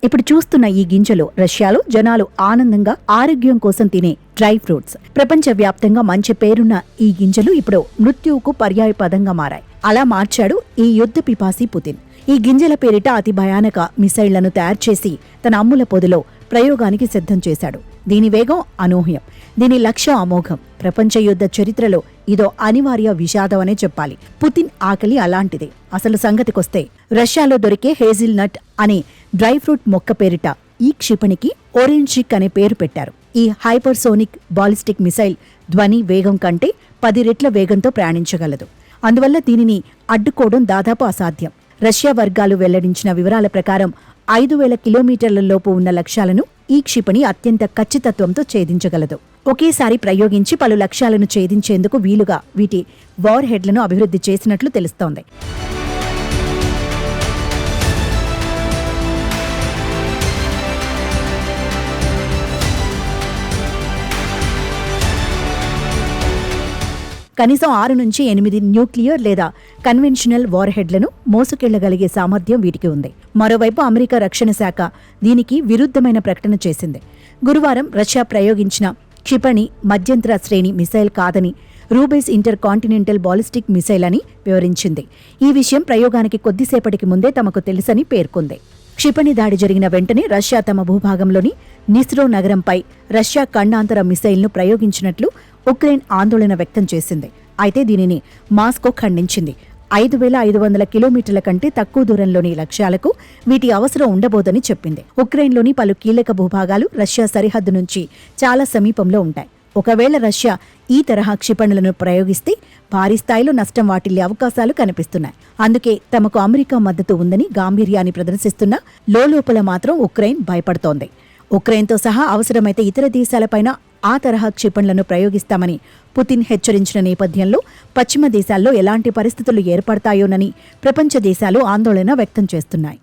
ఇప్పుడు చూస్తున్న ఈ గింజలు రష్యాలో జనాలు ఆనందంగా ఆరోగ్యం కోసం తినే డ్రై ఫ్రూట్స్. ప్రపంచవ్యాప్తంగా మంచి పేరున్న ఈ గింజలు ఇప్పుడు మృత్యువుకు పర్యాయ పదంగా మారాయి. అలా మార్చాడు ఈ యుద్ధ పిపాసి పుతిన్. ఈ గింజల పేరిట అతి భయానక మిసైళ్లను తయారు చేసి తన అమ్ముల పొదిలో ప్రయోగానికి సిద్ధం చేశాడు. దీని వేగం అనూహ్యం, దీని లక్ష్యం అమోఘం. ప్రపంచ యుద్ధ చరిత్రలో ఇదో అనివార్య విషాదం అనే చెప్పాలి. పుతిన్ ఆకలి అలాంటిదే. అసలు సంగతికొస్తే రష్యాలో దొరికే హేజిల్ నట్ అనే డ్రై ఫ్రూట్ మొక్క పేరిట ఈ క్షిపణికి ఓరెంజిక్ అనే పేరు పెట్టారు. ఈ హైపర్సోనిక్ బాలిస్టిక్ మిసైల్ ధ్వని వేగం కంటే 10 రెట్ల వేగంతో ప్రయాణించగలదు. అందువల్ల దీనిని అడ్డుకోవడం దాదాపు అసాధ్యం. రష్యా వర్గాలు వెల్లడించిన వివరాల ప్రకారం 5,000 కిలోమీటర్లలోపు ఉన్న లక్ష్యాలను ఈ క్షిపణి అత్యంత ఖచ్చితత్వంతో ఛేదించగలదు. ఒకేసారి ప్రయోగించి పలు లక్ష్యాలను ఛేదించేందుకు వీలుగా వీటి వార్ హెడ్లను అభివృద్ధి చేసినట్లు తెలుస్తోంది. కనీసం 6 నుంచి 8 న్యూక్లియర్ లేదా కన్వెన్షనల్ వార్ హెడ్లను మోసుకెళ్లగలిగే సామర్థ్యం వీటికి ఉంది. మరోవైపు అమెరికా రక్షణ శాఖ దీనికి విరుద్ధమైన ప్రకటన చేసింది. గురువారం రష్యా ప్రయోగించిన క్షిపణి మధ్యంతర శ్రేణి మిసైల్ కాదని, రూబేస్ ఇంటర్ కాంటినెంటల్ బాలిస్టిక్ మిసైల్ అని వివరించింది. ఈ విషయం ప్రయోగానికి కొద్దిసేపటికి ముందే తమకు తెలుసని పేర్కొంది. క్షిపణి దాడి జరిగిన వెంటనే రష్యా తమ భూభాగంలోని నిస్రో నగరంపై రష్యా ఖండాంతర మిసైల్ను ప్రయోగించినట్లు ఉక్రెయిన్ ఆందోళన వ్యక్తం చేసింది. అయితే దీనిని మాస్కో ఖండించింది. 5,500 కిలోమీటర్ల కంటే తక్కువ దూరంలోని లక్ష్యాలకు వీటి అవసరం ఉండబోదని చెప్పింది. ఉక్రెయిన్లోని పలు కీలక భూభాగాలు రష్యా సరిహద్దు నుంచి చాలా సమీపంలో ఉంటాయి. ఒకవేళ రష్యా ఈ తరహా క్షిపణులను ప్రయోగిస్తే భారీ స్థాయిలో నష్టం వాటిల్లే అవకాశాలు కనిపిస్తున్నాయి. అందుకే తమకు అమెరికా మద్దతు ఉందని గాంభీర్యాన్ని ప్రదర్శిస్తున్నా లోలోపల మాత్రం ఉక్రెయిన్ భయపడుతోంది. ఉక్రెయిన్తో సహా అవసరమైతే ఇతర దేశాలపైన ఆ తరహా క్షిపణులను ప్రయోగిస్తామని పుతిన్ హెచ్చరించిన నేపథ్యంలో పశ్చిమ దేశాల్లో ఎలాంటి పరిస్థితులు ఏర్పడతాయోనని ప్రపంచ దేశాలు ఆందోళన వ్యక్తం చేస్తున్నాయి.